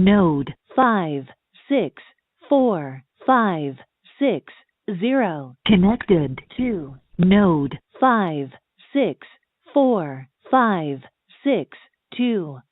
Node 564560 connected to Node 564562.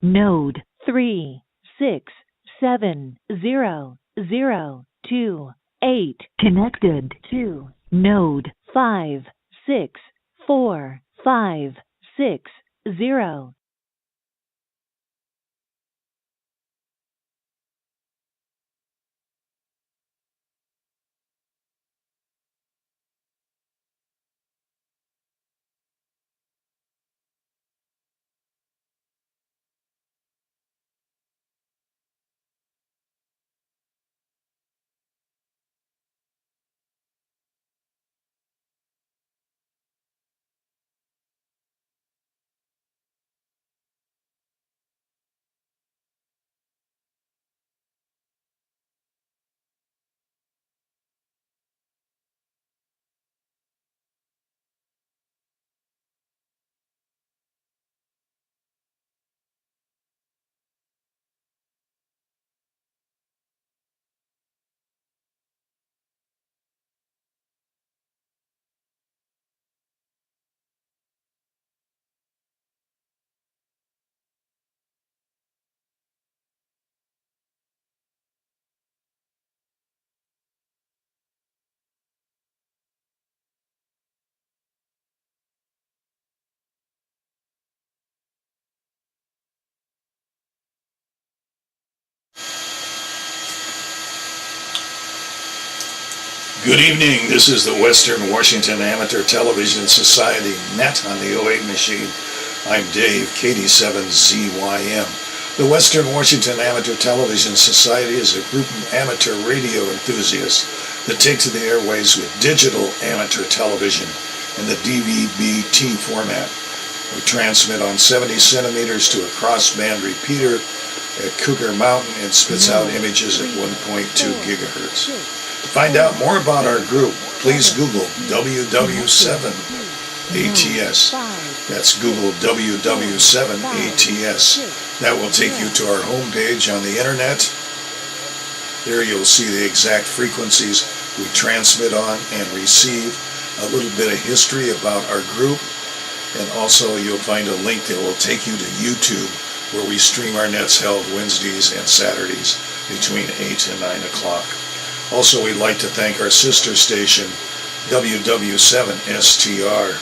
Node 367002 connected to Node 564560. Good evening. This is the Western Washington Amateur Television Society Net on the 08 machine. I'm Dave, KD7ZYM. The Western Washington Amateur Television Society is a group of amateur radio enthusiasts that take to the airways with digital amateur television in the DVB-T format. We transmit on 70 centimeters to a crossband repeater at Cougar Mountain and spits out images at 1.2 gigahertz. To find out more about our group, please Google WW7 ATS. That's Google WW7ATS. That will take you to our homepage on the internet. There you'll see the exact frequencies we transmit on and receive, a little bit of history about our group, and also you'll find a link that will take you to YouTube, where we stream our nets held Wednesdays and Saturdays between 8 and 9 o'clock. Also, we'd like to thank our sister station, WW7STR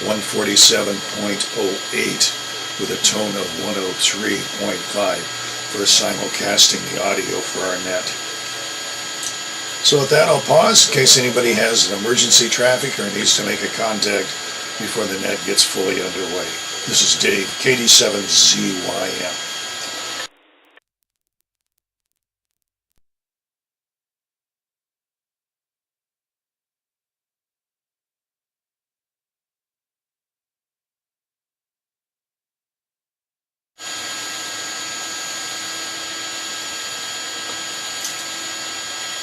147.08 with a tone of 103.5 for simulcasting the audio for our net. So with that, I'll pause in case anybody has an emergency traffic or needs to make a contact before the net gets fully underway. This is Dave, KD7ZYM.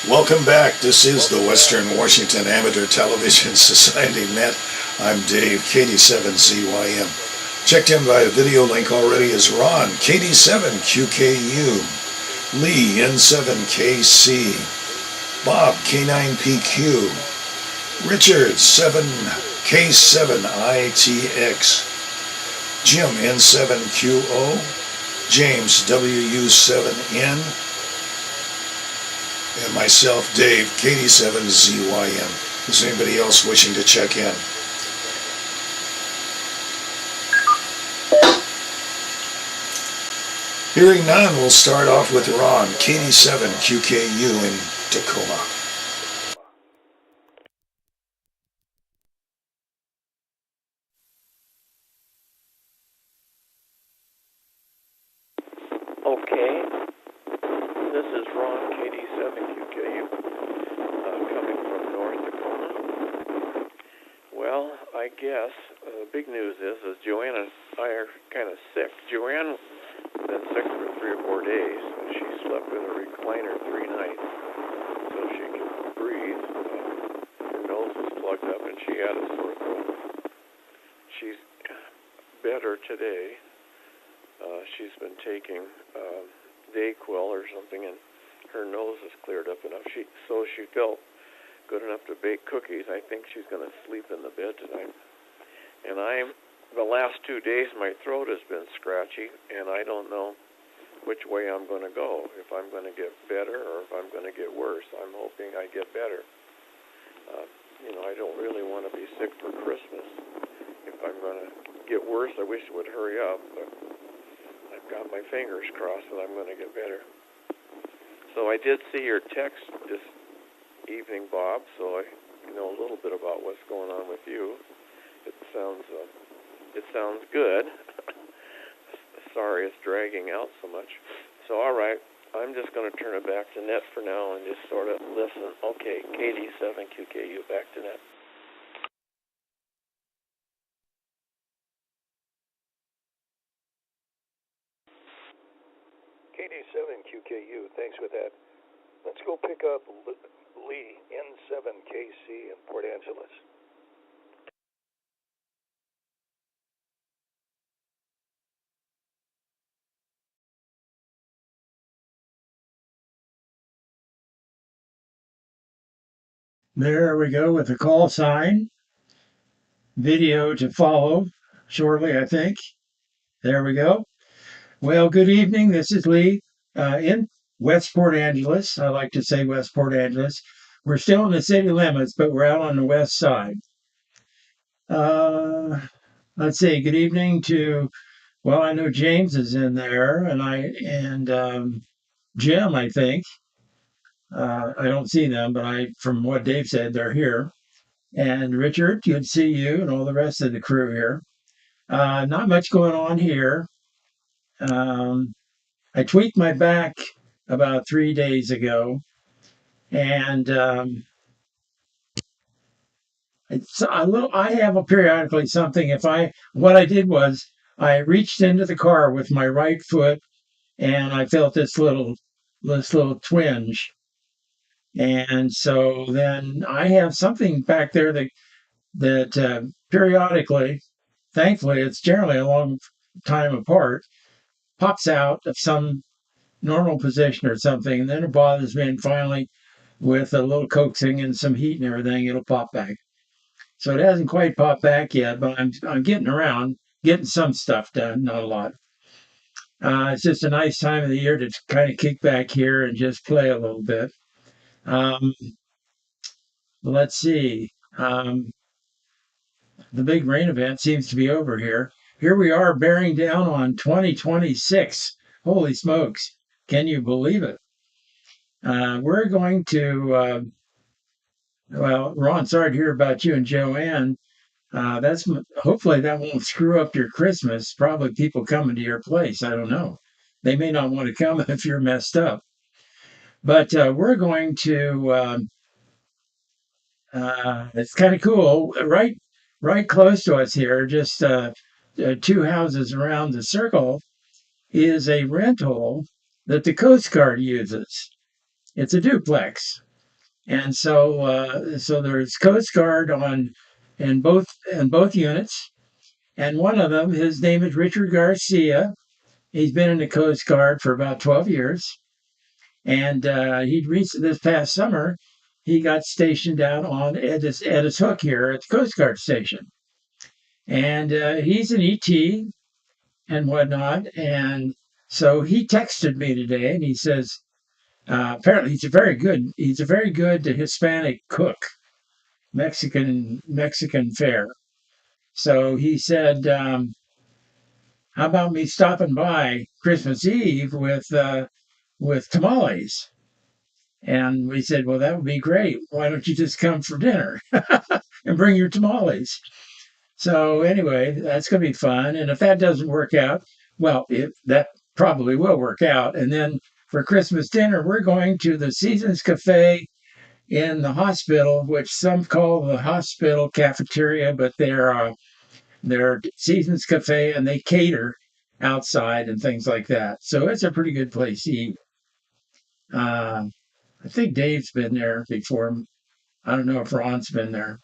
Welcome back. This is the Western Washington Amateur Television Society Net. I'm Dave, KD7ZYM. Checked in by a video link already is Ron, KD7QKU, Lee, N7KC, Bob, K9PQ, Richard, 7K7ITX, Jim, N7QO, James, WU7N, and myself, Dave, KD7ZYM. Is anybody else wishing to check in? Hearing none, we'll start off with Ron, KD7QKU in Tacoma. Okay, this is Ron, KD7QKU, coming from North Dakota. Well, I guess the big news is Joanne and I are kind of sick. Joanne has been sick for 3 or 4 days. She slept in a recliner 3 nights so she could breathe. Her nose was plugged up and she had a sore throat. She's better today. She's been taking Dayquil or something, and her nose is cleared up enough. So she felt good enough to bake cookies. I think she's going to sleep in the bed tonight. And the last 2 days, my throat has been scratchy, and I don't know which way I'm going to go, if I'm going to get better or if I'm going to get worse. I'm hoping I get better. I don't really want to be sick for Christmas. If I'm going to get worse, I wish it would hurry up, but I've got my fingers crossed that I'm going to get better. So I did see your text this evening, Bob, so I know a little bit about what's going on with you. It sounds good. Sorry it's dragging out so much. So, all right, I'm just going to turn it back to net for now and just sort of listen. Okay, KD7QKU, back to net. KD7QKU, thanks for that. Let's go pick up Lee, N7KC in Port Angeles. There we go with the call sign. Video to follow shortly, I think. There we go. Well, good evening. This is Lee in West Port Angeles. I like to say West Port Angeles. We're still in the city limits, but we're out on the west side. Let's see. Good evening to, well, I know James is in there, and Jim, I think. I don't see them, but from what Dave said, they're here. And Richard, good to see you and all the rest of the crew here. Not much going on here. I tweaked my back about 3 days ago, and I have periodically something. What I did was I reached into the car with my right foot, and I felt this little twinge, and so then I have something back there that periodically, thankfully, it's generally a long time apart, pops out of some normal position or something, and then it bothers me, and finally, with a little coaxing and some heat and everything, it'll pop back. So it hasn't quite popped back yet, but I'm getting around, getting some stuff done, not a lot. It's just a nice time of the year to kind of kick back here and just play a little bit. Um, let's see. The big rain event seems to be over here. Here we are bearing down on 2026. Holy smokes. Can you believe it? We're going to, well, Ron, sorry to hear about you and Joanne. That's hopefully that won't screw up your Christmas. Probably people coming to your place. I don't know. They may not want to come if you're messed up. But we're going to. It's kind of cool. Right close to us here, just two houses around the circle, is a rental that the Coast Guard uses. It's a duplex, and so there's Coast Guard on in both units. And one of them, his name is Richard Garcia. He's been in the Coast Guard for about 12 years. And he this past summer, he got stationed down on at his hook here at the Coast Guard station. And he's an ET and whatnot. And so he texted me today, and he says, apparently he's a very good Hispanic cook, Mexican fare. So he said, how about me stopping by Christmas Eve with tamales? And we said, well, that would be great. Why don't you just come for dinner and bring your tamales? So anyway, that's going to be fun. And if that doesn't work out, well, that probably will work out. And then for Christmas dinner, we're going to the Seasons Cafe in the hospital, which some call the hospital cafeteria, but they're Seasons Cafe, and they cater outside and things like that. So it's a pretty good place to eat. Uh, I think Dave's been there before. I don't know if Ron's been there.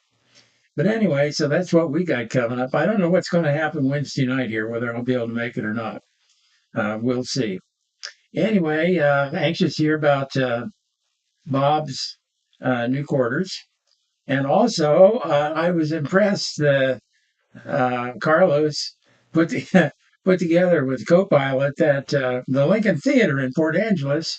But anyway, so that's what we got coming up. I don't know what's going to happen Wednesday night here, whether I'll be able to make it or not. We'll see. Anyway, anxious to hear about Bob's new quarters. And also, I was impressed that Carlos put the, put together with Copilot that the Lincoln Theater in Port Angeles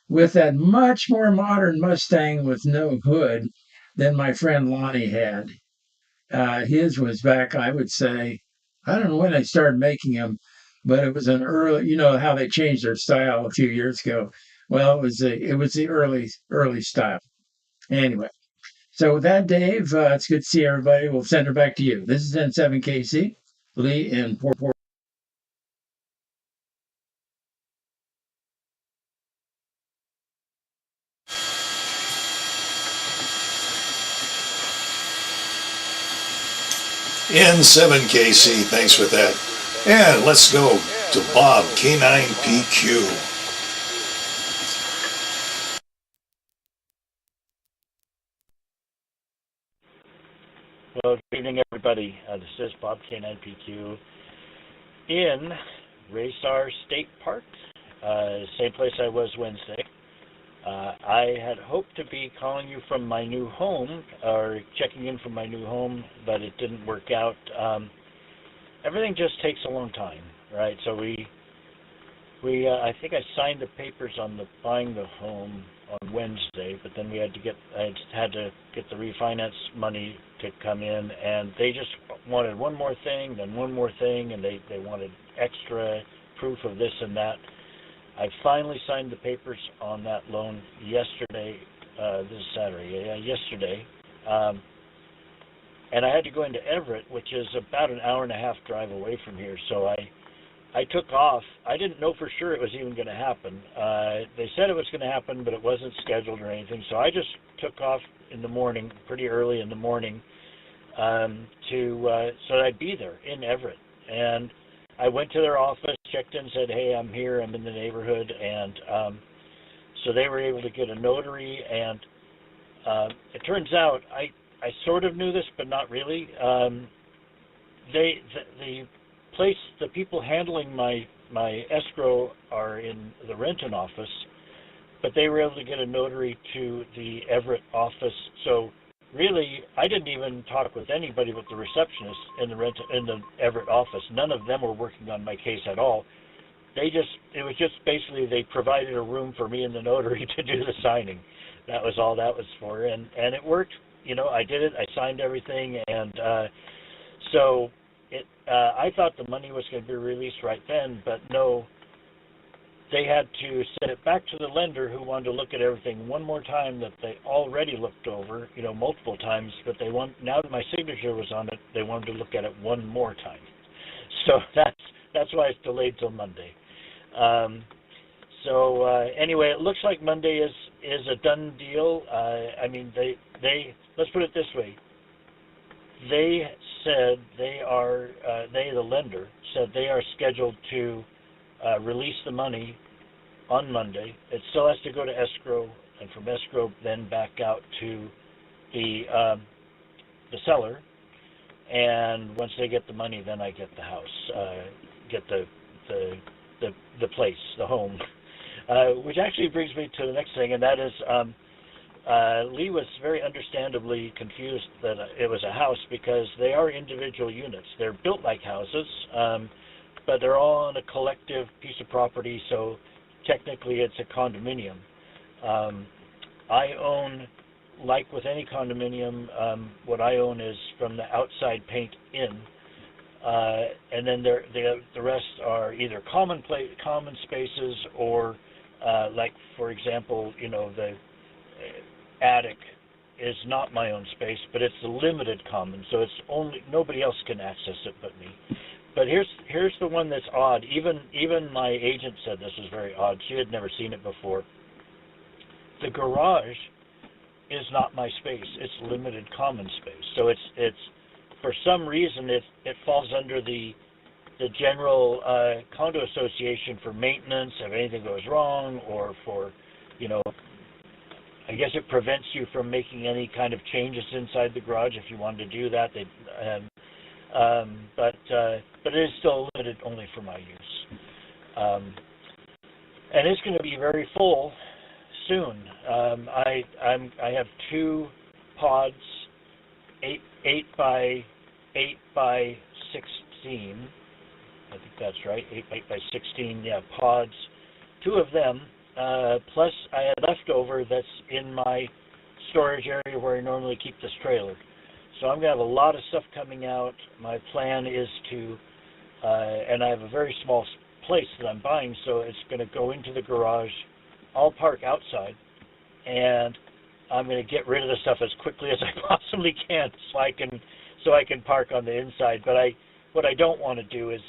with that much more modern Mustang with no hood than my friend Lonnie had. His was back, I would say, I don't know when they started making them, but it was an early, you know how they changed their style a few years ago. Well, it was the early style. Anyway, so with that, Dave, it's good to see everybody. We'll send her back to you. This is N7KC, Lee in Port. N7KC, thanks for that. And let's go to Bob, K9PQ. Well, good evening, everybody. This is Bob K9PQ in Raystar State Park, same place I was Wednesday. I had hoped to be calling you from my new home, or checking in from my new home, but it didn't work out. Everything just takes a long time, right? So I think I signed the papers on buying the home on Wednesday, but then I had to get the refinance money to come in, and they just wanted one more thing, then one more thing, and they wanted extra proof of this and that. I finally signed the papers on that loan yesterday, this is Saturday, yesterday, and I had to go into Everett, which is about an hour and a half drive away from here, so I took off. I didn't know for sure it was even going to happen. They said it was going to happen, but it wasn't scheduled or anything, so I just took off in the morning, pretty early in the morning, so that I'd be there in Everett, and I went to their office, checked in, said, hey, I'm here, I'm in the neighborhood, and so they were able to get a notary, and it turns out I sort of knew this, but not really. The people handling my escrow are in the Renton office, but they were able to get a notary to the Everett office. So really, I didn't even talk with anybody but the receptionist in the Everett office. None of them were working on my case at all. It was just basically they provided a room for me and the notary to do the signing. That was all that was for, and it worked. I did it. I signed everything, and so I thought the money was going to be released right then, but no. They had to send it back to the lender, who wanted to look at everything one more time that they already looked over, multiple times. But now that my signature was on it, they wanted to look at it one more time. So that's why it's delayed till Monday. Anyway, it looks like Monday is a done deal. They let's put it this way. They said the lender said they are scheduled to release the money on Monday. It still has to go to escrow, and from escrow then back out to the seller. And once they get the money, then I get the house, get the place, the home. Which actually brings me to the next thing, and that is Lee was very understandably confused that it was a house, because they are individual units. They're built like houses, but they're all on a collective piece of property, so technically it's a condominium. I own, like with any condominium, what I own is from the outside paint in, and then the rest are either common spaces or, like for example, the attic is not my own space, but it's a limited common, so it's only nobody else can access it but me. But here's the one that's odd. Even my agent said this was very odd. She had never seen it before. The garage is not my space. It's limited common space. So it's for some reason it falls under the general condo association for maintenance if anything goes wrong, or for I guess it prevents you from making any kind of changes inside the garage if you wanted to do that. But it is still limited only for my use, and it's going to be very full soon. I have 2 pods, 8 by 16. I think that's right. 8 by 16. Yeah, pods. 2 of them. Plus, I had leftover that's in my storage area where I normally keep this trailer. So I'm going to have a lot of stuff coming out. My plan is to, and I have a very small place that I'm buying, so it's going to go into the garage. I'll park outside, and I'm going to get rid of the stuff as quickly as I possibly can, so I can park on the inside. But what I don't want to do is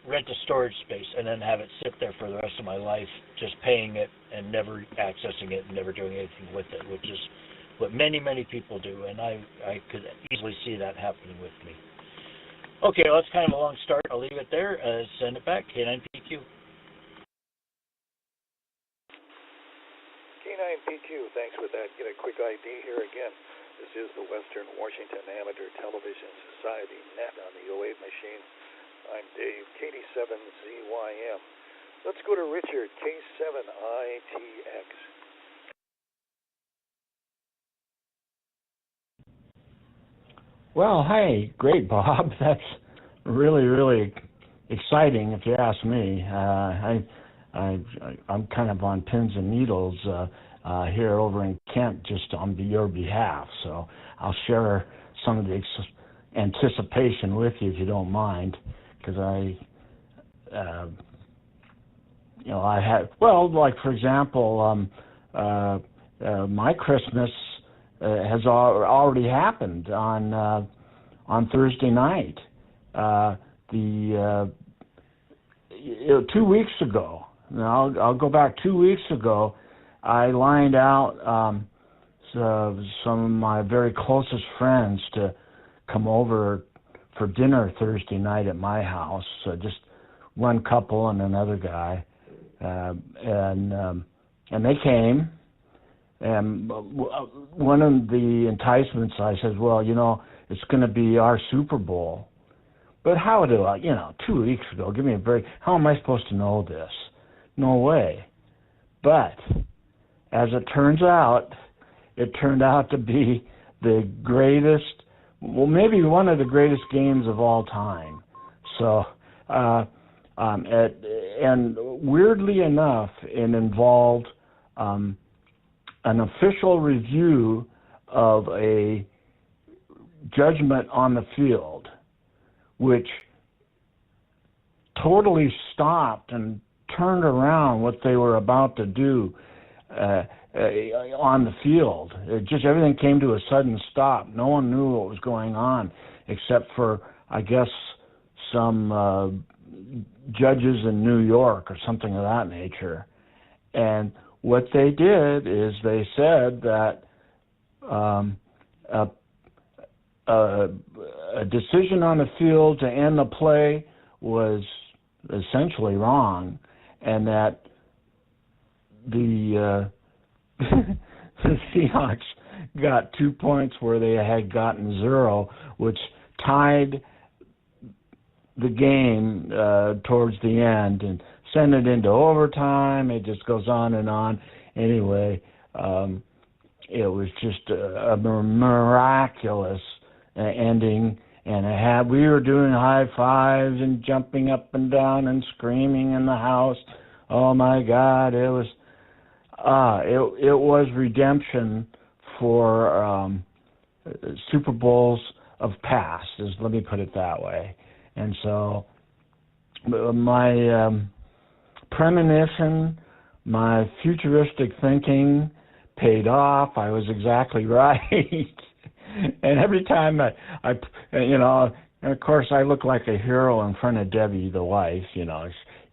rent a storage space and then have it sit there for the rest of my life, just paying it and never accessing it and never doing anything with it, which is what many people do, and I could easily see that happening with me. Okay, well, that's kind of a long start. I'll leave it there. Send it back, K9PQ. K9PQ, thanks for that. Get a quick ID here again. This is the Western Washington Amateur Television Society Net on the 08 machine. I'm Dave, KD7ZYM. Let's go to Richard, K7ITX. Well, hey, great, Bob. That's really exciting, if you ask me. I'm kind of on pins and needles here over in Kent, just on your behalf. So I'll share some of the anticipation with you, if you don't mind, because I had, well, like for example, my Christmas has already happened on Thursday night. 2 weeks ago. Now I'll go back 2 weeks ago. I lined out some of my very closest friends to come over for dinner Thursday night at my house. Just one couple and another guy, and they came. And one of the enticements, I said, well, it's going to be our Super Bowl. But how do I, 2 weeks ago, give me a break. How am I supposed to know this? No way. But as it turns out, it turned out to be the greatest, well, maybe one of the greatest games of all time. So, and weirdly enough, it involved an official review of a judgment on the field, which totally stopped and turned around what they were about to do on the field. Everything came to a sudden stop. No one knew what was going on except for, I guess, some judges in New York or something of that nature. And what they did is they said that a decision on the field to end the play was essentially wrong, and that the Seahawks got 2 points where they had gotten 0, which tied the game towards the end and sent it into overtime. It just goes on and on. Anyway, it was just a miraculous ending, and we were doing high fives and jumping up and down and screaming in the house. Oh my God, it was redemption for Super Bowls of past, let me put it that way. And so my premonition, my futuristic thinking paid off. I was exactly right. And every time I and of course I look like a hero in front of Debbie, the wife,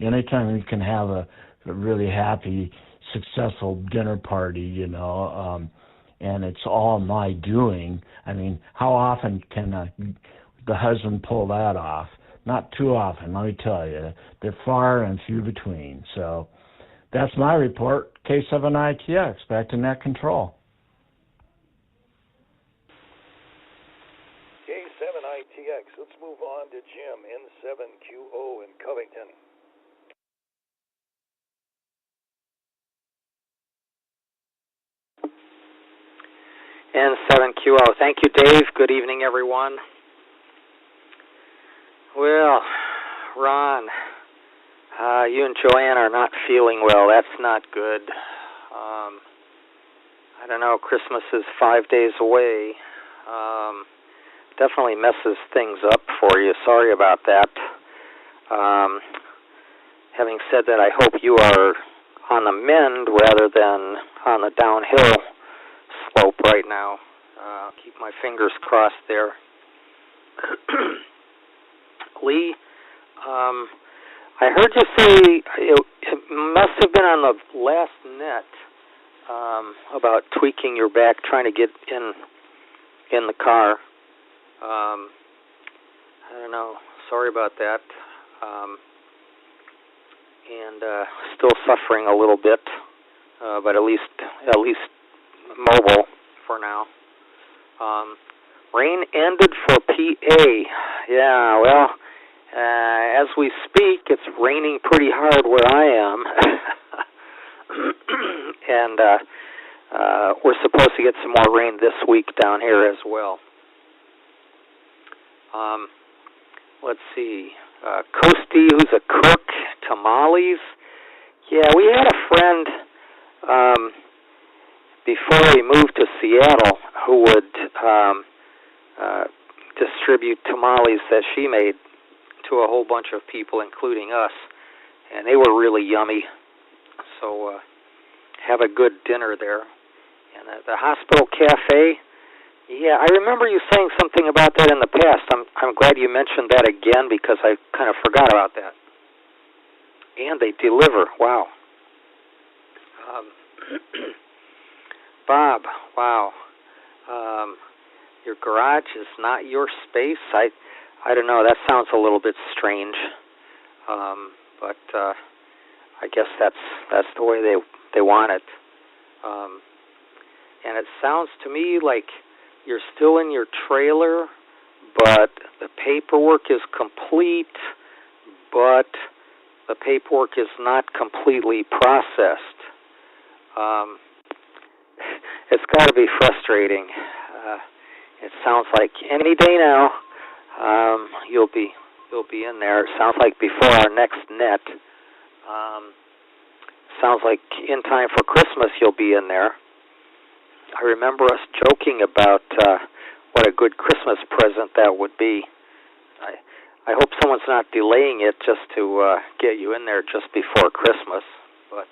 anytime you can have a really happy, successful dinner party, and it's all my doing. I mean, how often can the husband pull that off? Not too often, let me tell you. They're far and few between. So that's my report. K7ITX, back to net control. K7ITX, let's move on to Jim, N7QO in Covington. N7QO. Thank you, Dave. Good evening, everyone. Well, Ron, you and Joanne are not feeling well. That's not good. I don't know, Christmas is 5 days away. Definitely messes things up for you. Sorry about that. Having said that, I hope you are on the mend rather than on the downhill slope right now. Keep my fingers crossed there. Lee, I heard you say it must have been on the last net about tweaking your back, trying to get in the car. I don't know. Sorry about that. And still suffering a little bit, but at least mobile for now. Rain ended for PA. Yeah, well, as we speak, it's raining pretty hard where I am. And we're supposed to get some more rain this week down here as well. Let's see. Coastie, who's a cook, tamales. Yeah, we had a friend before we moved to Seattle who would distribute tamales that she made to a whole bunch of people, including us, and they were really yummy. So have a good dinner there. And at the hospital cafe, yeah, I remember you saying something about that in the past. I'm glad you mentioned that again because I kind of forgot about that. And they deliver. Wow. Bob, wow. Your garage is not your space. I don't know. That sounds a little bit strange. But I guess that's the way they want it. and it sounds to me like you're still in your trailer, but the paperwork is complete, but the paperwork is not completely processed. It's got to be frustrating. It sounds like any day now you'll be in there. It sounds like before our next net. Sounds like in time for Christmas you'll be in there. I remember us joking about what a good Christmas present that would be. I hope someone's not delaying it just to get you in there just before Christmas. But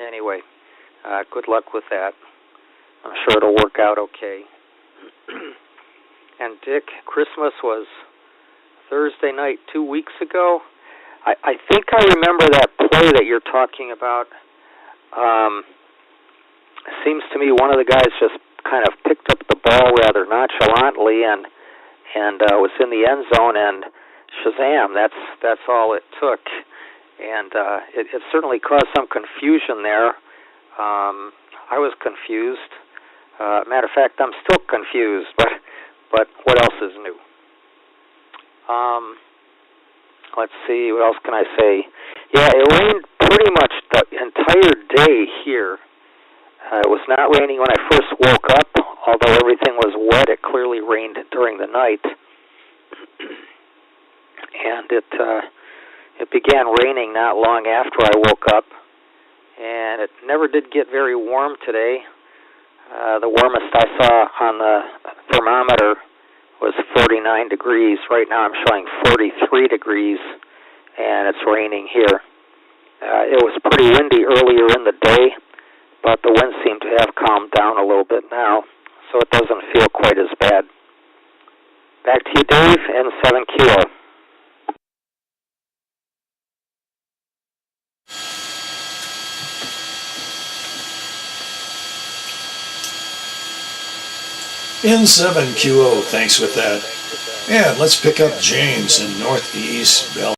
anyway, good luck with that. I'm sure it'll work out okay. And Dick, Christmas was Thursday night 2 weeks ago. I think I remember that play that you're talking about. Seems to me one of the guys just kind of picked up the ball rather nonchalantly and was in the end zone, and shazam, that's all it took. And it certainly caused some confusion there. I was confused. Matter of fact, I'm still confused, but what else is new? Let's see, what else can I say? Yeah, it rained pretty much the entire day here. It was not raining when I first woke up, although everything was wet. It clearly rained during the night. And it began raining not long after I woke up. And it never did get very warm today. The warmest I saw on the thermometer was 49 degrees. Right now I'm showing 43 degrees, and it's raining here. It was pretty windy earlier in the day, but the wind seemed to have calmed down a little bit now, so it doesn't feel quite as bad. Back to you, Dave, N7QO. N7QO, thanks with that. And let's pick up James in Northeast Bell.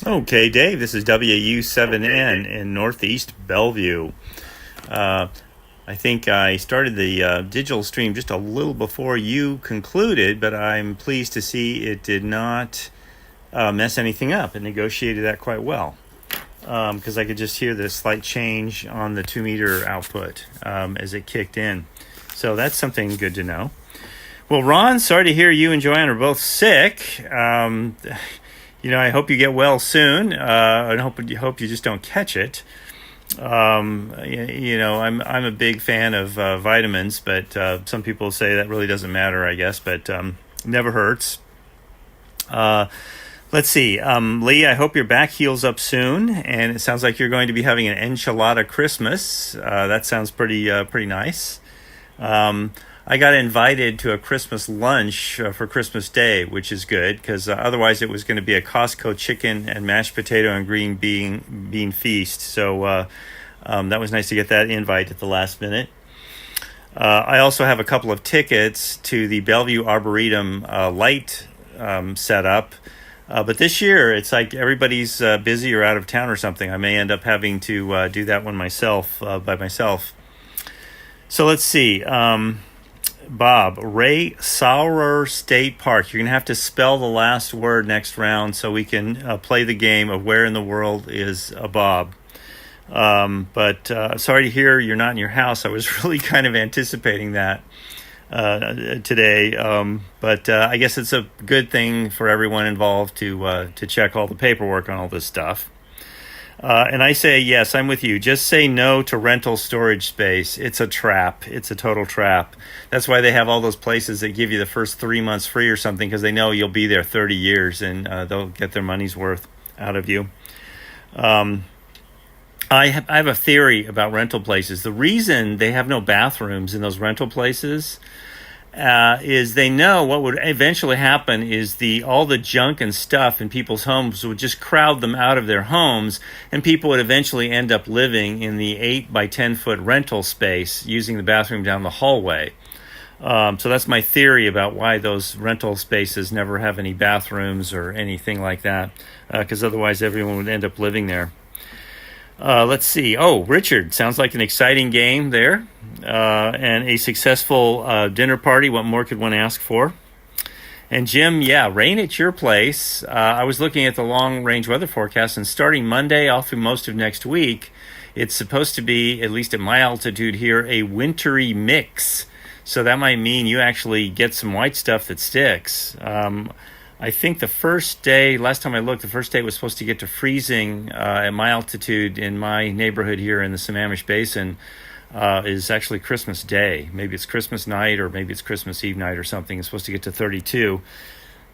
Okay, Dave, this is WU7N in Northeast Bellevue. I think I started the digital stream just a little before you concluded, but I'm pleased to see it did not mess anything up. It negotiated that quite well, because I could just hear the slight change on the 2-meter output as it kicked in. So that's something good to know. Well, Ron, sorry to hear you and Joanne are both sick. I hope you get well soon. I hope you just don't catch it. I'm a big fan of vitamins, but some people say that really doesn't matter, I guess, but never hurts. Let's see. Lee, I hope your back heals up soon, and it sounds like you're going to be having an enchilada Christmas. That sounds pretty nice. I got invited to a Christmas lunch for Christmas Day, which is good, because otherwise it was going to be a Costco chicken and mashed potato and green bean feast. So that was nice to get that invite at the last minute. I also have a couple of tickets to the Bellevue Arboretum light setup. But this year, it's like everybody's busy or out of town or something. I may end up having to do that one by myself. So let's see. Bob, Ray Saurer State Park. You're going to have to spell the last word next round so we can play the game of where in the world is a Bob. But sorry to hear you're not in your house. I was really kind of anticipating that today. But I guess it's a good thing for everyone involved to check all the paperwork on all this stuff. And I say, yes, I'm with you. Just say no to rental storage space. It's a trap. It's a total trap. That's why they have all those places that give you the first 3 months free or something, because they know you'll be there 30 years and they'll get their money's worth out of you. I have a theory about rental places. The reason they have no bathrooms in those rental places is they know what would eventually happen is all the junk and stuff in people's homes would just crowd them out of their homes, and people would eventually end up living in the 8 by 10 foot rental space using the bathroom down the hallway. So that's my theory about why those rental spaces never have any bathrooms or anything like that, because otherwise everyone would end up living there. Let's see. Oh, Richard, sounds like an exciting game there, and a successful dinner party. What more could one ask for? And Jim, yeah, rain at your place. I was looking at the long-range weather forecast, and starting Monday all through most of next week, it's supposed to be, at least at my altitude here, a wintry mix. So that might mean you actually get some white stuff that sticks. I think the first day, last time I looked, the first day was supposed to get to freezing at my altitude in my neighborhood here in the Sammamish Basin is actually Christmas Day. Maybe it's Christmas night or maybe it's Christmas Eve night or something. It's supposed to get to 32.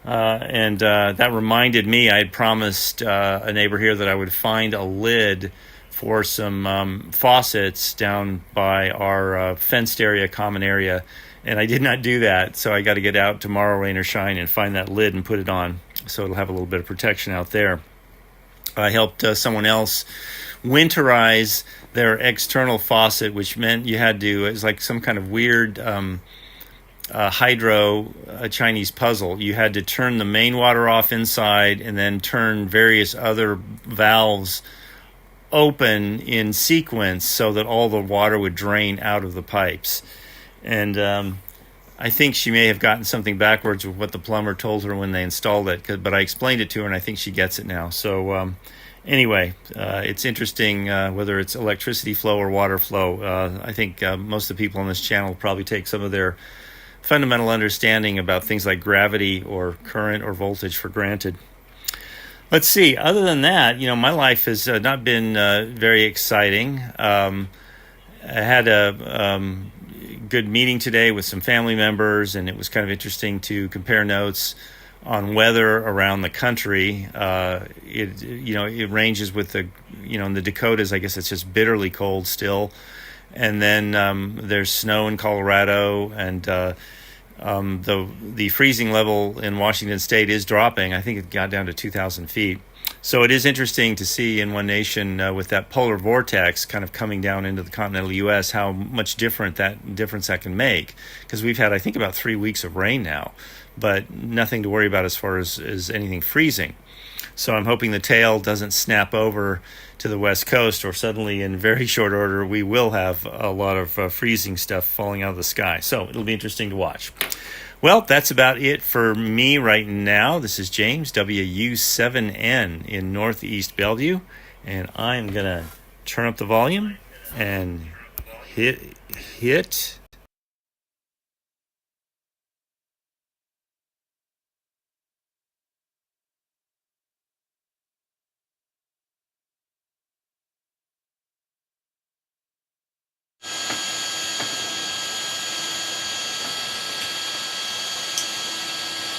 And that reminded me, I had promised a neighbor here that I would find a lid for some faucets down by our fenced area, common area. And I did not do that, so I got to get out tomorrow, rain or shine, and find that lid and put it on, so it'll have a little bit of protection out there. I helped someone else winterize their external faucet, which meant you had to, it was like some kind of weird hydro Chinese puzzle. You had to turn the main water off inside and then turn various other valves open in sequence so that all the water would drain out of the pipes. And I think she may have gotten something backwards with what the plumber told her when they installed it, but I explained it to her, and I think she gets it now. So anyway, it's interesting whether it's electricity flow or water flow. I think most of the people on this channel will probably take some of their fundamental understanding about things like gravity or current or voltage for granted. Let's see. Other than that, my life has not been very exciting. I had a good meeting today with some family members, and it was kind of interesting to compare notes on weather around the country. It ranges with in the Dakotas, I guess it's just bitterly cold still. And then there's snow in Colorado, and the freezing level in Washington State is dropping. I think it got down to 2,000 feet. So it is interesting to see in one nation with that polar vortex kind of coming down into the continental U.S. how much difference that can make. Because we've had, I think, about 3 weeks of rain now, but nothing to worry about as far as anything freezing. So I'm hoping the tail doesn't snap over to the West Coast, or suddenly in very short order we will have a lot of freezing stuff falling out of the sky. So it'll be interesting to watch. Well, that's about it for me right now. This is James, WU7N in Northeast Bellevue, and I'm going to turn up the volume and hit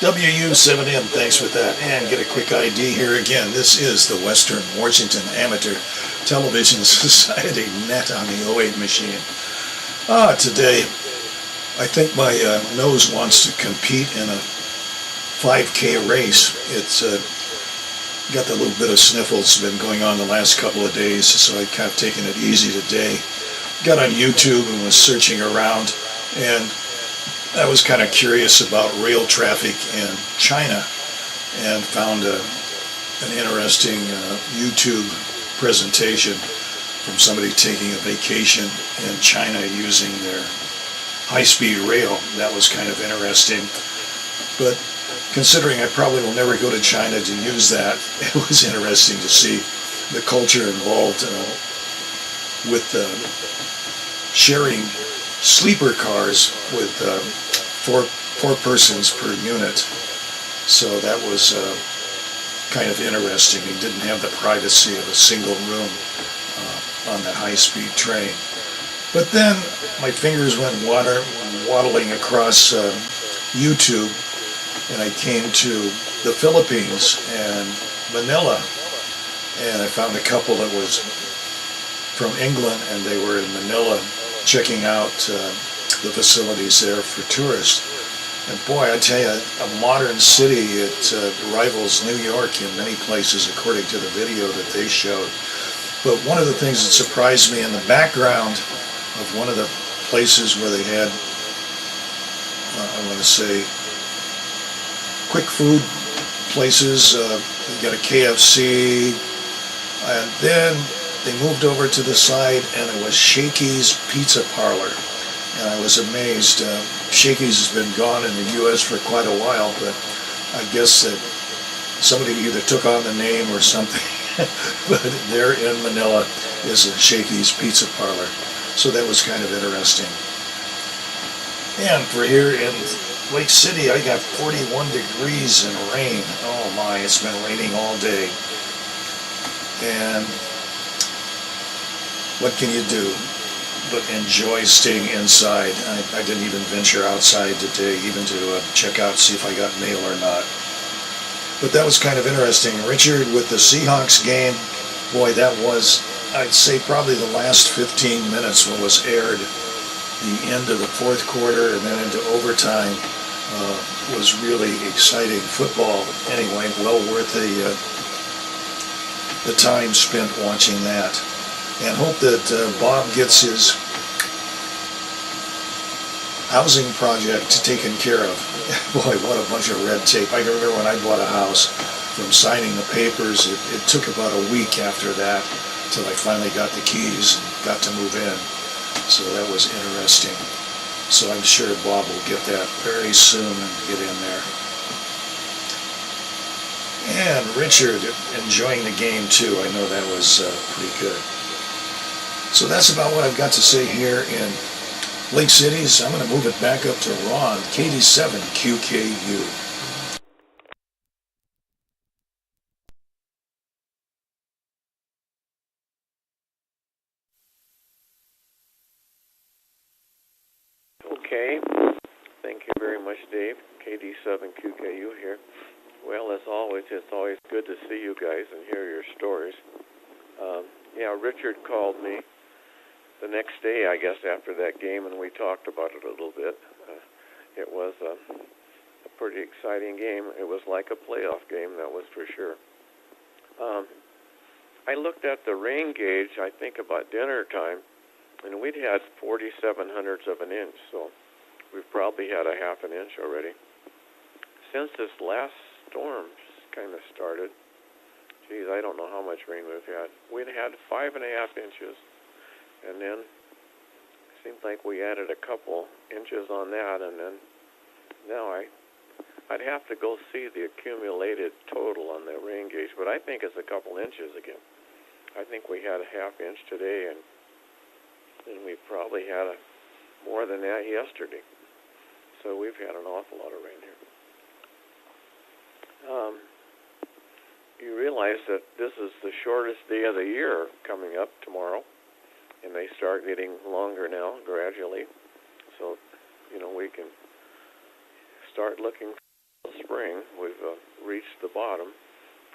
WU7M, thanks for that. And get a quick ID here again. This is the Western Washington Amateur Television Society Net on the 08 machine. Today, I think my nose wants to compete in a 5K race. It's got that little bit of sniffles been going on the last couple of days, so I kind of taken it easy today. Got on YouTube and was searching around, and I was kind of curious about rail traffic in China, and found an interesting YouTube presentation from somebody taking a vacation in China using their high-speed rail. That was kind of interesting. But considering I probably will never go to China to use that, it was interesting to see the culture involved with sharing sleeper cars with four persons per unit. So that was kind of interesting. He didn't have the privacy of a single room on that high-speed train. But then my fingers went waddling across YouTube, and I came to the Philippines and Manila, and I found a couple that was from England, and they were in Manila checking out the facilities there for tourists. And boy, I tell you, a modern city, it rivals New York in many places according to the video that they showed. But one of the things that surprised me in the background of one of the places where they had, I want to say, quick food places, you got a KFC, and then they moved over to the side and it was Shakey's Pizza Parlor. And I was amazed. Shakey's has been gone in the U.S. for quite a while, but I guess that somebody either took on the name or something. But there in Manila is a Shakey's Pizza Parlor. So that was kind of interesting. And for here in Lake City, I got 41 degrees and rain. Oh my, it's been raining all day. And what can you do but enjoy staying inside? I didn't even venture outside today, even to check out, see if I got mail or not. But that was kind of interesting. Richard, with the Seahawks game, boy, that was, I'd say, probably the last 15 minutes when was aired. The end of the fourth quarter and then into overtime was really exciting football. Anyway, well worth the time spent watching that. And hope that Bob gets his housing project taken care of. Boy, what a bunch of red tape. I can remember when I bought a house, from signing the papers, it took about a week after that till I finally got the keys and got to move in. So that was interesting. So I'm sure Bob will get that very soon and get in there. And Richard enjoying the game too. I know that was pretty good. So that's about what I've got to say here in Lake City. So I'm going to move it back up to Ron, KD7 QKU. Okay. Thank you very much, Dave. KD7QKU here. Well, as always, it's always good to see you guys and hear your stories. Richard called me the next day, I guess, after that game, and we talked about it a little bit. It was a pretty exciting game. It was like a playoff game, that was for sure. I looked at the rain gauge, I think about dinner time, and we'd had 47/100ths of an inch, so we've probably had a half an inch already. Since this last storm kind of started, geez, I don't know how much rain we've had. We'd had 5.5 inches, and then it seemed like we added a couple inches on that, and then now I'd have to go see the accumulated total on the rain gauge, but I think it's a couple inches again. I think we had a half inch today, and we probably had more than that yesterday. So we've had an awful lot of rain here. You realize that this is the shortest day of the year coming up tomorrow, and they start getting longer now gradually. So, we can start looking for spring. We've reached the bottom,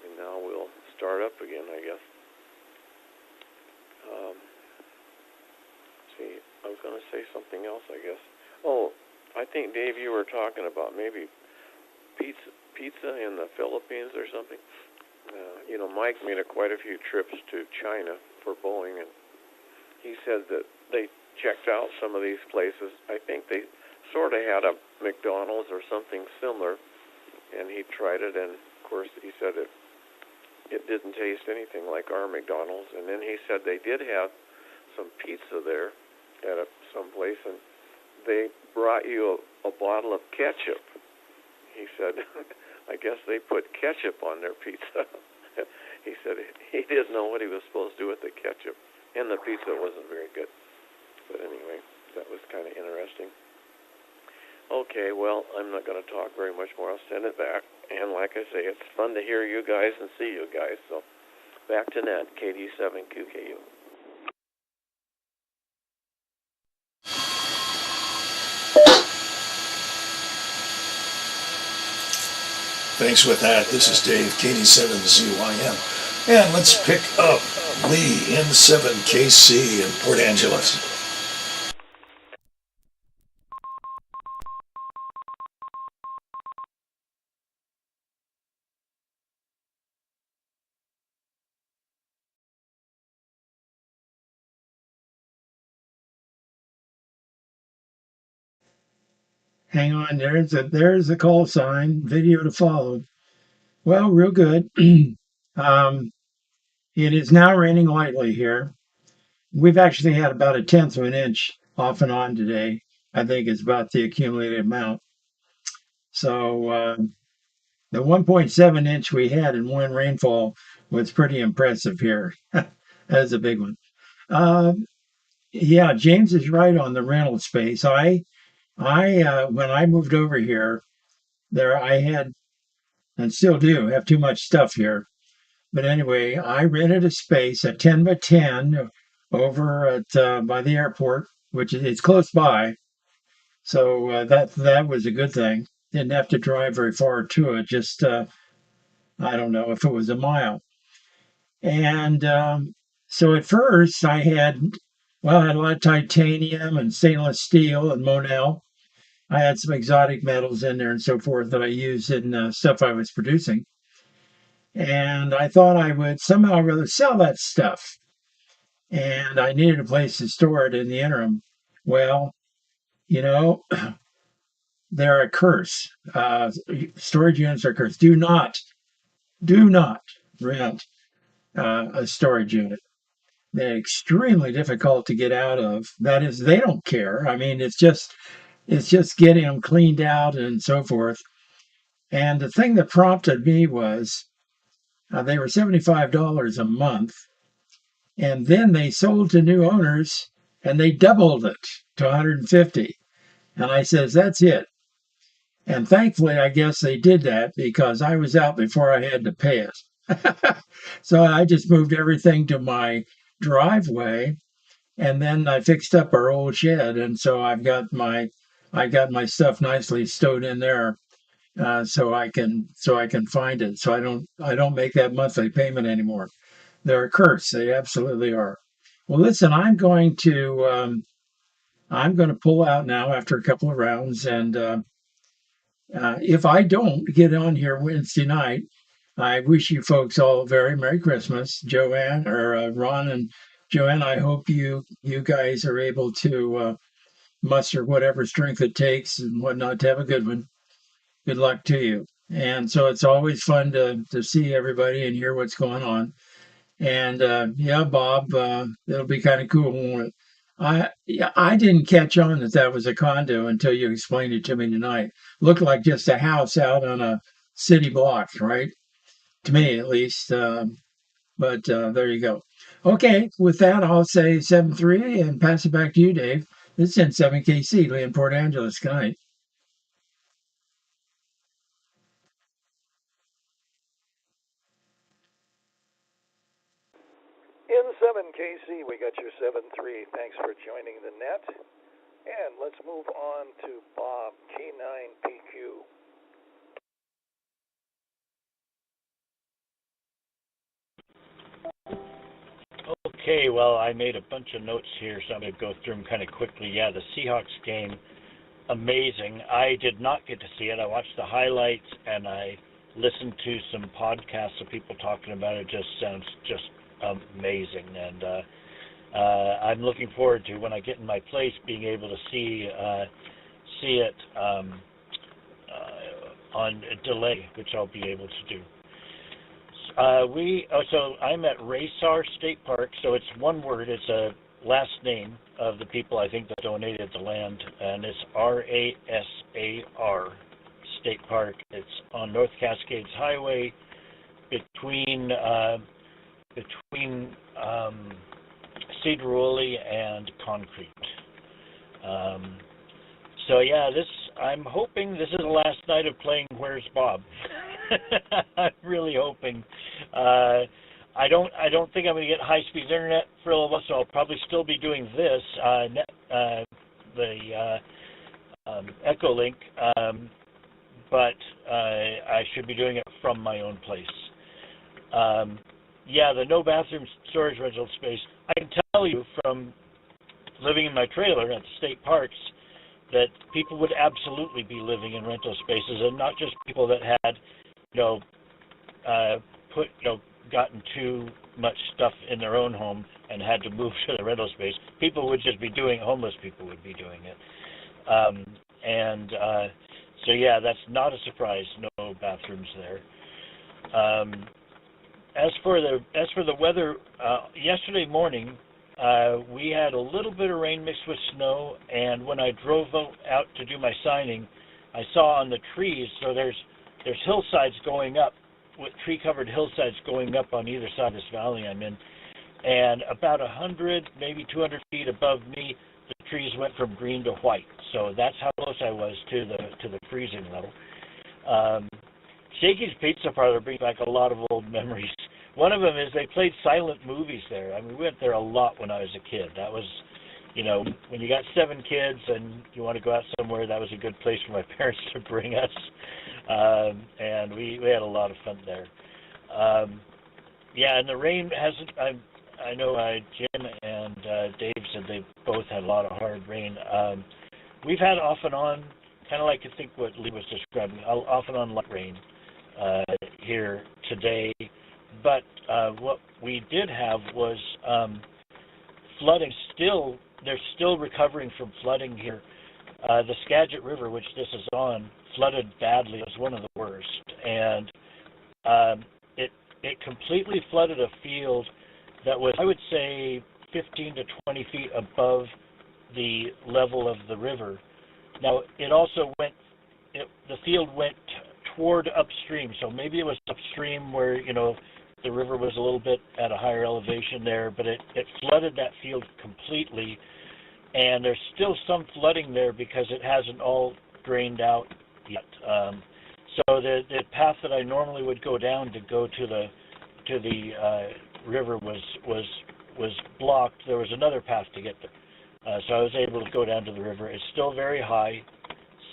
and now we'll start up again, I guess. I was going to say something else, I guess. Oh, I think, Dave, you were talking about maybe pizza in the Philippines or something. Mike made quite a few trips to China for Boeing, and he said that they checked out some of these places. I think they sort of had a McDonald's or something similar, and he tried it, and of course he said it didn't taste anything like our McDonald's. And then he said they did have some pizza there at some place, and they brought you a bottle of ketchup. He said, I guess they put ketchup on their pizza. He said he didn't know what he was supposed to do with the ketchup, and the pizza wasn't very good. But anyway, that was kind of interesting. Okay, well, I'm not going to talk very much more. I'll send it back. And like I say, it's fun to hear you guys and see you guys. So back to Net, KD7QKU. Thanks with that. This is Dave, KD7ZYM. And let's pick up Lee, N7KC in Port Angeles. Hang on, there's a call sign, video to follow. Well, real good. um, it is now raining lightly here. We've actually had about a tenth of an inch off and on today. I think is about the accumulated amount. So the 1.7 inch we had in one rainfall was pretty impressive here. That's a big one. Um, yeah, James is right on the rental space. I when I moved over here, there I had and still do have too much stuff here. But anyway, I rented a space, a 10 by 10, over at by the airport, which is it's close by. So that was a good thing. Didn't have to drive very far to it. Just I don't know if it was a mile. And so at first I had a lot of titanium and stainless steel and Monel. I had some exotic metals in there and so forth that I used in stuff I was producing. And I thought I would somehow rather sell that stuff. And I needed a place to store it in the interim. Well, you know, they're a curse. Storage units are a curse. Do not rent a storage unit. They're extremely difficult to get out of. That is, they don't care. I mean, it's just getting them cleaned out and so forth. And the thing that prompted me was they were $75 a month, and then they sold to new owners, and they doubled it to 150. And I says, that's it. And thankfully, I guess they did that because I was out before I had to pay it. So I just moved everything to my driveway, and then I fixed up our old shed, and so I got my stuff nicely stowed in there, so I can find it. So I don't make that monthly payment anymore. They're a curse. They absolutely are. Well, listen, I'm going to pull out now after a couple of rounds, and if I don't get on here Wednesday night, I wish you folks all a very Merry Christmas, Joanne or Ron and Joanne. I hope you guys are able to muster whatever strength it takes and whatnot to have a good one. Good luck to you. And so it's always fun to see everybody and hear what's going on. And yeah, Bob, it'll be kind of cool, won't it? I didn't catch on that was a condo until you explained it to me tonight. Looked like just a house out on a city block, right? To me, at least. But there you go. Okay, with that, I'll say 7-3 and pass it back to you, Dave. This is N7KC, Lee in Port Angeles. Good night. In 7KC, we got your 7-3. Thanks for joining the net. And let's move on to Bob, K9PQ. Okay, well, I made a bunch of notes here, so I'm going to go through them kind of quickly. Yeah, the Seahawks game, amazing. I did not get to see it. I watched the highlights, and I listened to some podcasts of people talking about it. It just sounds just amazing. And I'm looking forward to, when I get in my place, being able to see it on delay, which I'll be able to do. So I'm at Raysar State Park. So it's one word. It's a last name of the people I think that donated the land, and it's RASAR State Park. It's on North Cascades Highway between Cedaroli and Concrete. So yeah, I'm hoping this is the last night of playing Where's Bob. I'm really hoping. I don't think I'm going to get high-speed internet for a little while, so I'll probably still be doing this Echo Link, but I should be doing it from my own place. Yeah, the no bathroom storage rental space. I can tell you from living in my trailer at the state parks that people would absolutely be living in rental spaces, and not just people that had, gotten too much stuff in their own home and had to move to the rental space. Homeless people would be doing it. And so yeah, that's not a surprise. No bathrooms there. As for the weather, yesterday morning we had a little bit of rain mixed with snow, and when I drove out to do my signing, I saw on the trees. So there's hillsides going up, with tree-covered hillsides going up on either side of this valley I'm in, and about 100, maybe 200 feet above me, the trees went from green to white. So that's how close I was to the freezing level. Shakey's Pizza Parlor brings back a lot of old memories. One of them is they played silent movies there. I mean, we went there a lot when I was a kid. That was, when you got 7 kids and you want to go out somewhere, that was a good place for my parents to bring us. And we had a lot of fun there. Yeah, and the rain hasn't. I know Jim and Dave said they both had a lot of hard rain. We've had off and on, kind of like I think what Lee was describing, off and on light rain here today. But what we did have was flooding. They're still recovering from flooding here. The Skagit River, which this is on, flooded badly. It was one of the worst, and it completely flooded a field that was, I would say, 15 to 20 feet above the level of the river. Now, it also the field went toward upstream, so maybe it was upstream where, the river was a little bit at a higher elevation there, but it flooded that field completely, and there's still some flooding there because it hasn't all drained out yet. So the path that I normally would go down to go to the river was blocked. There was another path to get there, so I was able to go down to the river. It's still very high,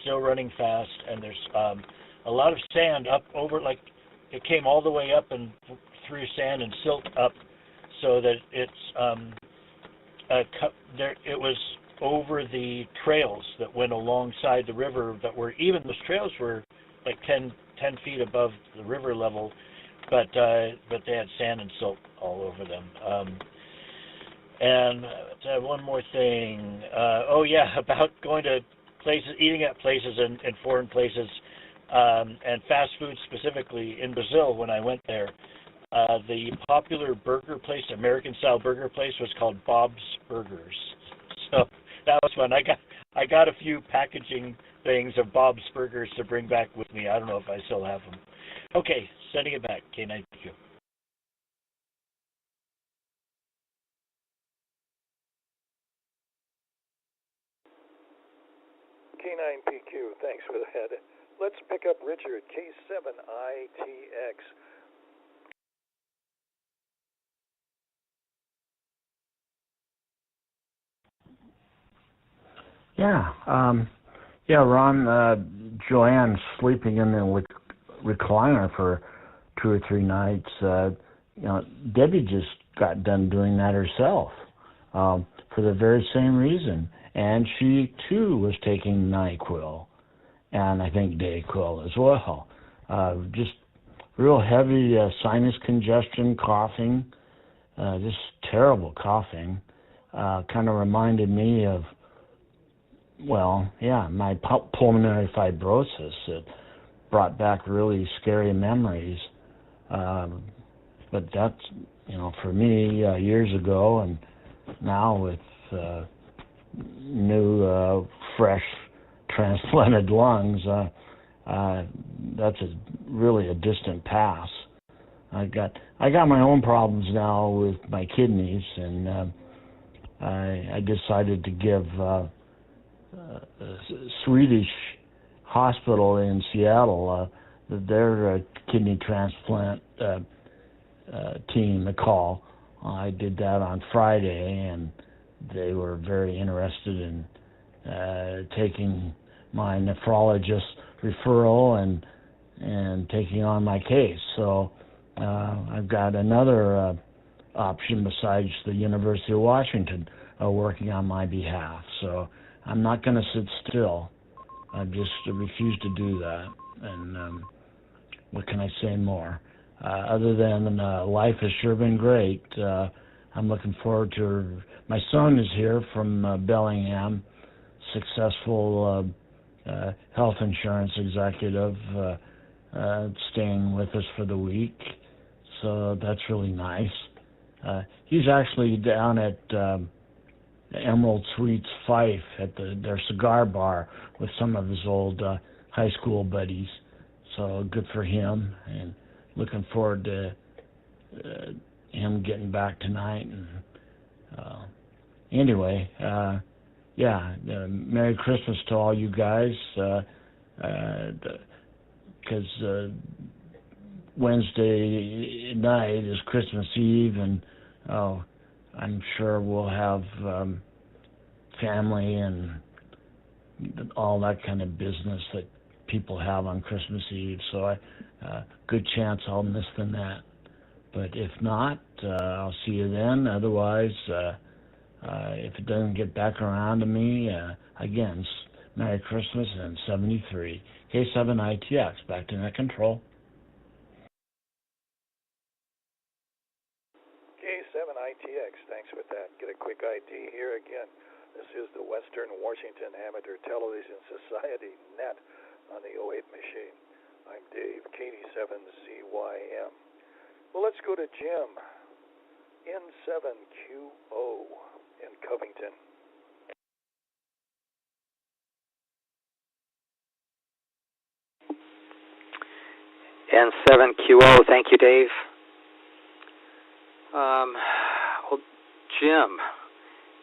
still running fast, and there's a lot of sand up over, like it came all the way up and through sand and silt up, so that it's it was over the trails that went alongside the river that were, even those trails were like 10 feet above the river level, but they had sand and silt all over them. And one more thing. About going to places, eating at places in foreign places, and fast food specifically in Brazil. When I went there, the popular burger place, American-style burger place, was called Bob's Burgers. So that was fun. I got a few packaging things of Bob's Burgers to bring back with me. I don't know if I still have them. Okay, sending it back. K9PQ. K9PQ, thanks for that. Let's pick up Richard, K7ITX. Yeah, Ron, Joanne's sleeping in the recliner for 2 or 3 nights. Debbie just got done doing that herself for the very same reason. And she, too, was taking NyQuil, and I think Dayquil as well. Just real heavy sinus congestion, coughing, just terrible coughing. Kind of reminded me of, my pulmonary fibrosis. It brought back really scary memories. But that's, for me, years ago, and now with new, fresh, transplanted lungs, that's really a distant past. I got my own problems now with my kidneys, and I decided to give a Swedish hospital in Seattle their kidney transplant team a call. I did that on Friday, and they were very interested in taking my nephrologist referral and taking on my case. So I've got another option besides the University of Washington working on my behalf. So I'm not going to sit still. I just refuse to do that. And what can I say more? Other than life has sure been great. I'm looking forward to my son is here from Bellingham, successful health insurance executive staying with us for the week, so that's really nice. He's actually down at Emerald Suites Fife at their cigar bar with some of his old high school buddies, so good for him, and looking forward to him getting back tonight. And anyway, Merry Christmas to all you guys, because Wednesday night is Christmas Eve, and I'm sure we'll have family and all that kind of business that people have on Christmas Eve, so good chance I'll miss the net. But if not, I'll see you then. Otherwise, if it doesn't get back around to me, again, Merry Christmas and 73. K7ITX, back to net control. K7ITX, thanks for that. Get a quick ID here again. This is the Western Washington Amateur Television Society Net on the 08 machine. I'm Dave, KD7ZYM. Well, let's go to Jim, N7QO in Covington. N7QO, thank you, Dave. Well, Jim,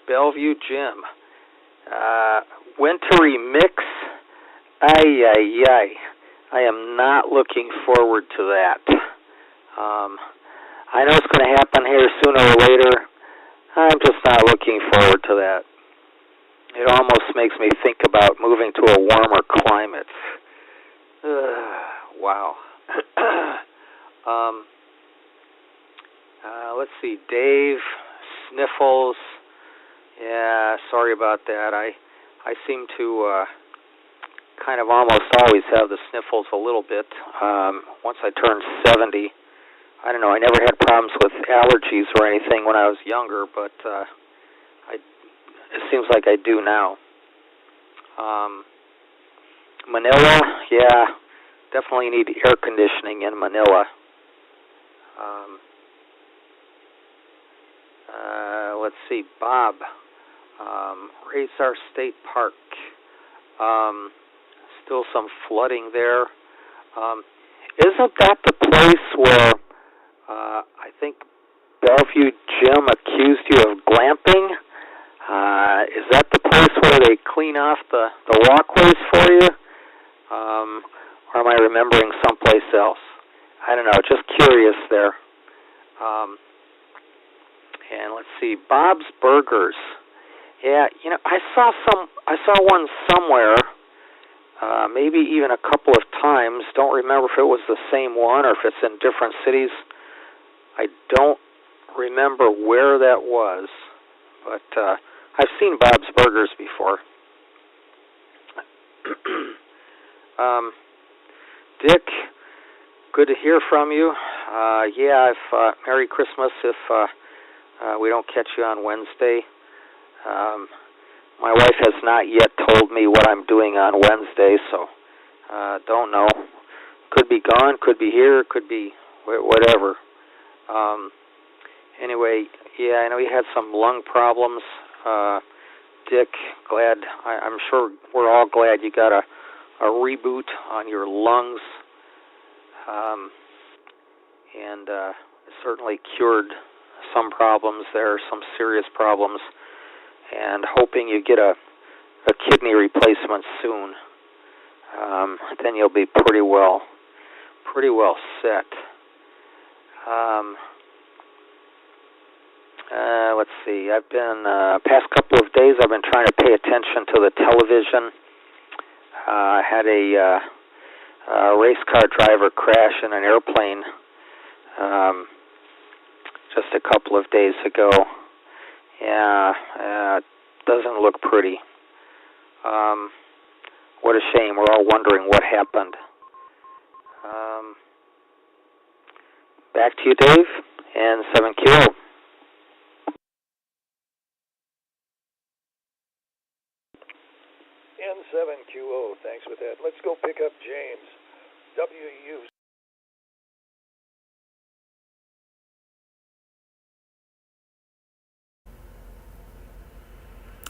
Bellevue Jim, wintry mix, ay. I am not looking forward to that. I know it's going to happen here sooner or later. I'm just not looking forward to that. It almost makes me think about moving to a warmer climate. Wow. Let's see, Dave, sniffles. Yeah, sorry about that. I seem to kind of almost always have the sniffles a little bit. Once I turned 70, I don't know, I never had problems with allergies or anything when I was younger, but it seems like I do now. Manila, yeah, definitely need air conditioning in Manila. Let's see, Bob, Razor State Park. Still some flooding there. Isn't that the place where I think Bellevue Jim accused you of glamping? Is that the place where they clean off the walkways for you? Or am I remembering someplace else? I don't know, just curious there. And let's see, Bob's Burgers. Yeah, you know, I saw one somewhere, maybe even a couple of times. Don't remember if it was the same one or if it's in different cities. I don't remember where that was, but I've seen Bob's Burgers before. Dick, good to hear from you. Merry Christmas if we don't catch you on Wednesday. My wife has not yet told me what I'm doing on Wednesday, so don't know. Could be gone, could be here, could be whatever. Anyway, yeah, I know you had some lung problems. Dick, I'm sure we're all glad you got a reboot on your lungs, and certainly cured some problems there, some serious problems, and hoping you get a kidney replacement soon. Then you'll be pretty well set. Let's see, I've been, past couple of days, I've been trying to pay attention to the television. I had a race car driver crash in an airplane just a couple of days ago. Yeah, doesn't look pretty. What a shame. We're all wondering what happened. Back to you, Dave, and 7Q. N7QO, thanks that. Let's go pick up James. WU.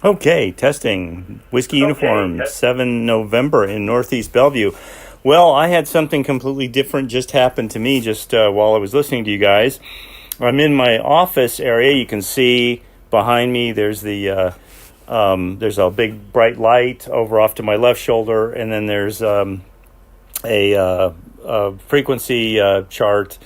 Okay, testing. Whiskey Uniform, 7 November in Northeast Bellevue. Well, I had something completely different just happen to me just while I was listening to you guys. I'm in my office area. You can see behind me there's there's a big bright light over off to my left shoulder, and then there's a frequency chart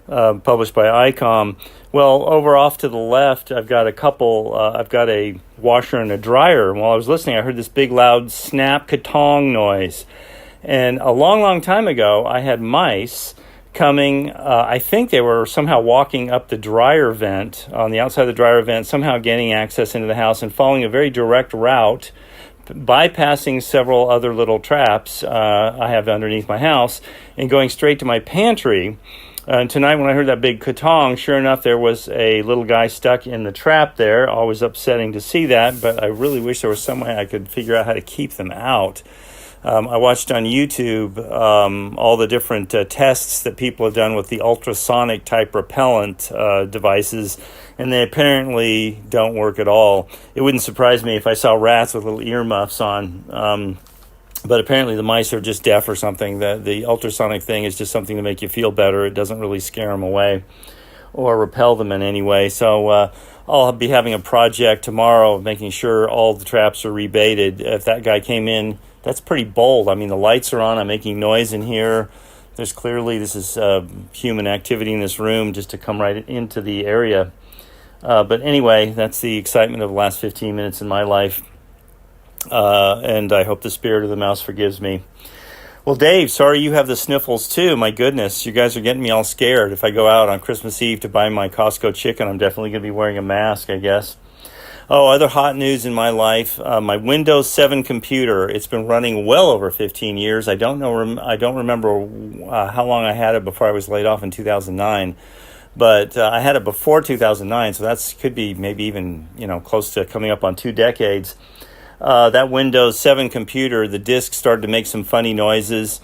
published by ICOM. Well, over off to the left, I've got a washer and a dryer. And while I was listening, I heard this big loud snap katong noise. And a long, long time ago, I had mice coming. I think they were somehow walking up the dryer vent, on the outside of the dryer vent, somehow gaining access into the house and following a very direct route, bypassing several other little traps I have underneath my house, and going straight to my pantry. Tonight when I heard that big katong, sure enough, there was a little guy stuck in the trap there. Always upsetting to see that, but I really wish there was some way I could figure out how to keep them out. I watched on YouTube all the different tests that people have done with the ultrasonic type repellent devices, and they apparently don't work at all. It wouldn't surprise me if I saw rats with little earmuffs on, but apparently the mice are just deaf or something. The ultrasonic thing is just something to make you feel better. It doesn't really scare them away or repel them in any way. So I'll be having a project tomorrow of making sure all the traps are rebaited. If that guy came in, that's pretty bold. I mean, the lights are on. I'm making noise in here. This is human activity in this room just to come right into the area. But anyway, that's the excitement of the last 15 minutes in my life. And I hope the spirit of the mouse forgives me. Well, Dave, sorry you have the sniffles too. My goodness, you guys are getting me all scared. If I go out on Christmas Eve to buy my Costco chicken, I'm definitely going to be wearing a mask, I guess. Oh, other hot news in my life. My Windows 7 computer, it's been running well over 15 years. I don't remember how long I had it before I was laid off in 2009. But I had it before 2009, so that could be maybe even close to coming up on 2 decades. That Windows 7 computer, the disk started to make some funny noises,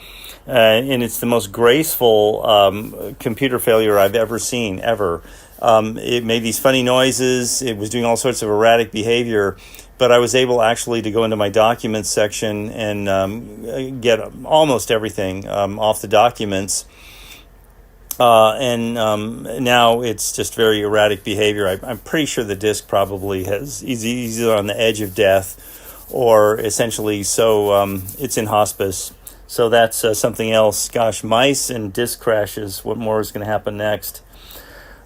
and it's the most graceful computer failure I've ever seen, ever. It made these funny noises. It was doing all sorts of erratic behavior, but I was able actually to go into my documents section and get almost everything off the documents. And now it's just very erratic behavior. I'm pretty sure the disk probably is either on the edge of death or essentially it's in hospice. So that's something else. Gosh, mice and disk crashes. What more is going to happen next?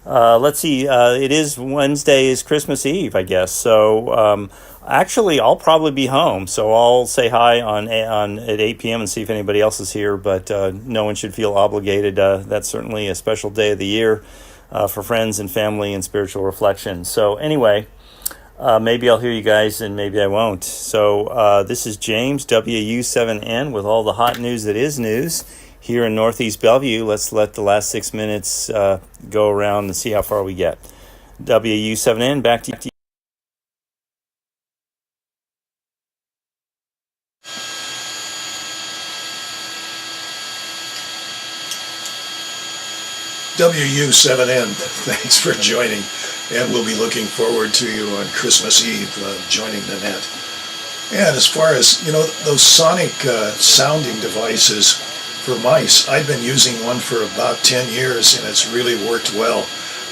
Let's see. It is Wednesday is Christmas Eve, I guess. So actually, I'll probably be home. So I'll say hi on at 8 p.m. and see if anybody else is here. But no one should feel obligated. That's certainly a special day of the year for friends and family and spiritual reflection. So anyway, maybe I'll hear you guys and maybe I won't. So this is James, WU7N, with all the hot news that is news. Here in Northeast Bellevue, let's let the last 6 minutes go around and see how far we get. WU7N, back to you. WU7N, thanks for joining, and we'll be looking forward to you on Christmas Eve joining the net. And as far as, those sonic sounding devices, for mice, I've been using one for about 10 years and it's really worked well.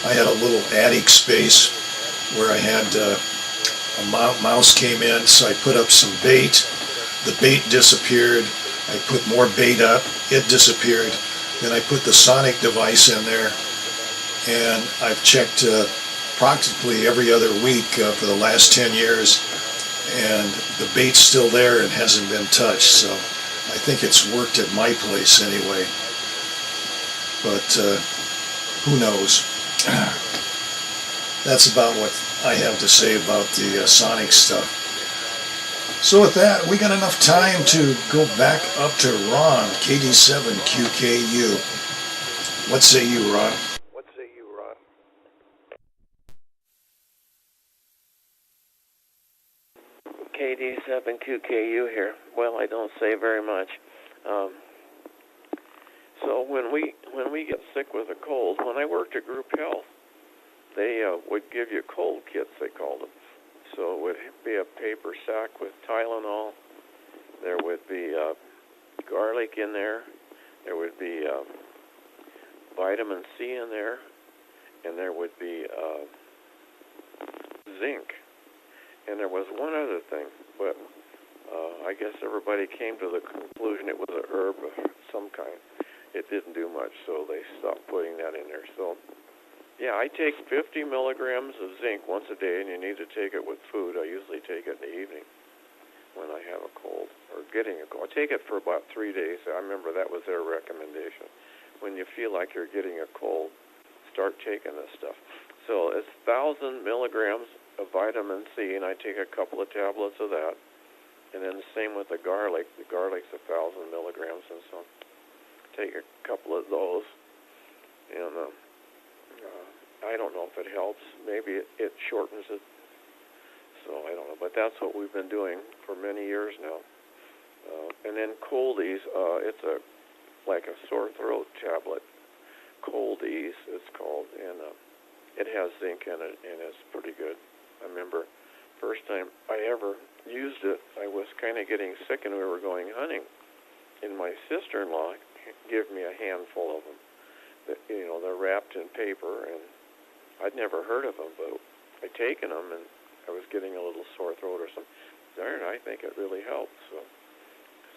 I had a little attic space where I had a mouse came in, so I put up some bait. The bait disappeared. I put more bait up. It disappeared. Then I put the sonic device in there, and I've checked practically every other week for the last 10 years, and the bait's still there and hasn't been touched. So I think it's worked at my place anyway, but who knows? That's about what I have to say about the sonic stuff. So with that, we got enough time to go back up to Ron, KD7QKU. What say you, Ron? KD KD7QKU here. Well, I don't say very much. So when we get sick with a cold, when I worked at Group Health, they would give you cold kits, they called them. So it would be a paper sack with Tylenol. There would be garlic in there. There would be vitamin C in there, and there would be zinc. And there was one other thing, but I guess everybody came to the conclusion it was a herb of some kind. It didn't do much, so they stopped putting that in there. So, yeah, I take 50 milligrams of zinc once a day, and you need to take it with food. I usually take it in the evening when I have a cold, or getting a cold. I take it for about 3 days. I remember that was their recommendation. When you feel like you're getting a cold, start taking this stuff. So it's 1,000 milligrams of vitamin C, and I take a couple of tablets of that. And then the same with the garlic. The garlic's 1,000 milligrams, and so take a couple of those. And I don't know if it helps. Maybe it shortens it. So I don't know. But that's what we've been doing for many years now. And then Coldies, it's like a sore throat tablet. Coldies, it's called, and it has zinc in it, and it's pretty good. I remember first time I ever used it, I was kind of getting sick, and we were going hunting. And my sister-in-law gave me a handful of them. They're wrapped in paper, and I'd never heard of them, but I'd taken them, and I was getting a little sore throat or something. Darn, I think it really helped.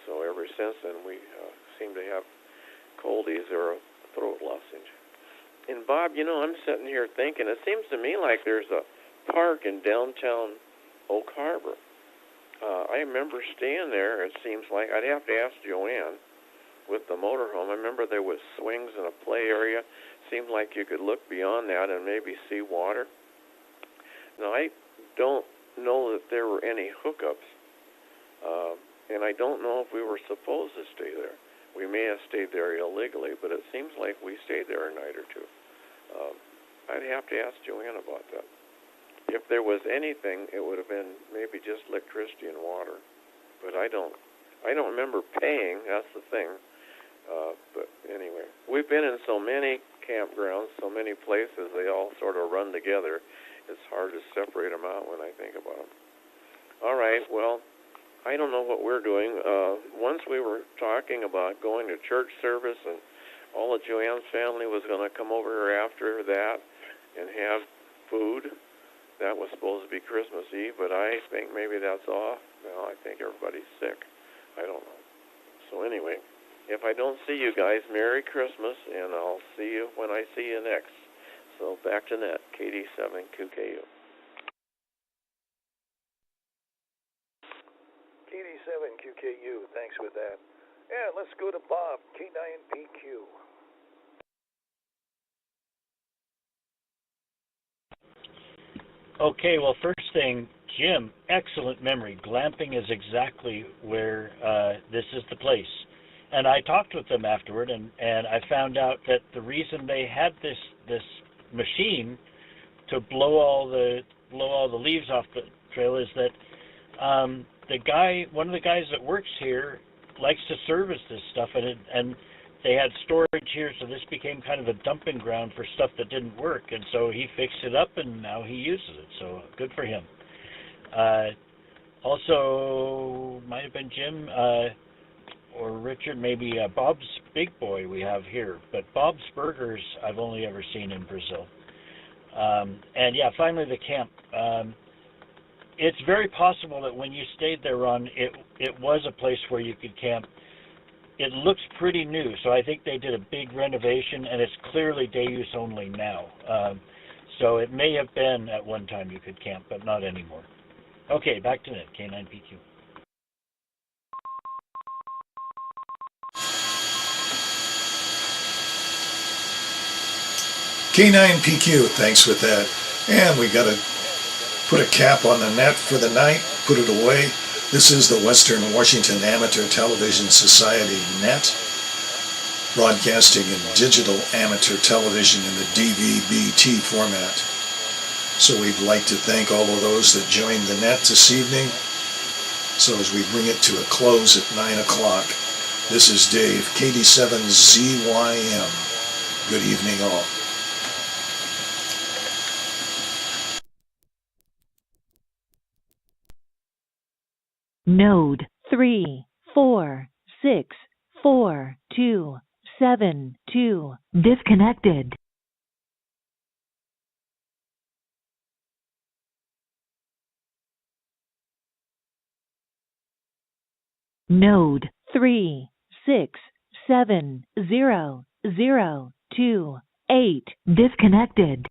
So ever since then, we seem to have Coldies or a throat lozenge. And Bob, I'm sitting here thinking, it seems to me like there's a park in downtown Oak Harbor. I remember staying there, it seems like. I'd have to ask Joanne with the motorhome. I remember there was swings and a play area. Seemed like you could look beyond that and maybe see water. Now, I don't know that there were any hookups, and I don't know if we were supposed to stay there. We may have stayed there illegally, but it seems like we stayed there a night or two. I'd have to ask Joanne about that. If there was anything, it would have been maybe just electricity and water. But I don't remember paying. That's the thing. But anyway, we've been in so many campgrounds, so many places. They all sort of run together. It's hard to separate them out when I think about them. All right. Well, I don't know what we're doing. Once we were talking about going to church service, and all of Joanne's family was going to come over here after that and have food. That was supposed to be Christmas Eve, but I think maybe that's off. Well, I think everybody's sick. I don't know. So anyway, if I don't see you guys, Merry Christmas, and I'll see you when I see you next. So back to net, KD7QKU. KD7QKU, thanks with that. Yeah, let's go to Bob, K9PQ. Okay, well, first thing, Jim, excellent memory. Glamping is exactly where this is the place. And I talked with them afterward, and I found out that the reason they had this machine to blow all the leaves off the trail is that one of the guys that works here likes to service this stuff, and they had storage here, so this became kind of a dumping ground for stuff that didn't work, and so he fixed it up, and now he uses it, so good for him. Also, might have been Jim or Richard, maybe Bob's Big Boy we have here, but Bob's Burgers I've only ever seen in Brazil. And yeah, finally the camp. It's very possible that when you stayed there, Ron, it was a place where you could camp. It looks pretty new, so I think they did a big renovation, and it's clearly day use only now. So it may have been at one time you could camp, but not anymore. Okay, back to net, K9PQ. K9PQ, thanks with that. And we got to put a cap on the net for the night, put it away. This is the Western Washington Amateur Television Society Net, broadcasting in digital amateur television in the DVB-T format. So we'd like to thank all of those that joined the net this evening. So as we bring it to a close at 9 o'clock, this is Dave, KD7ZYM. Good evening all. Node 3464272 disconnected. Node 3670028 disconnected.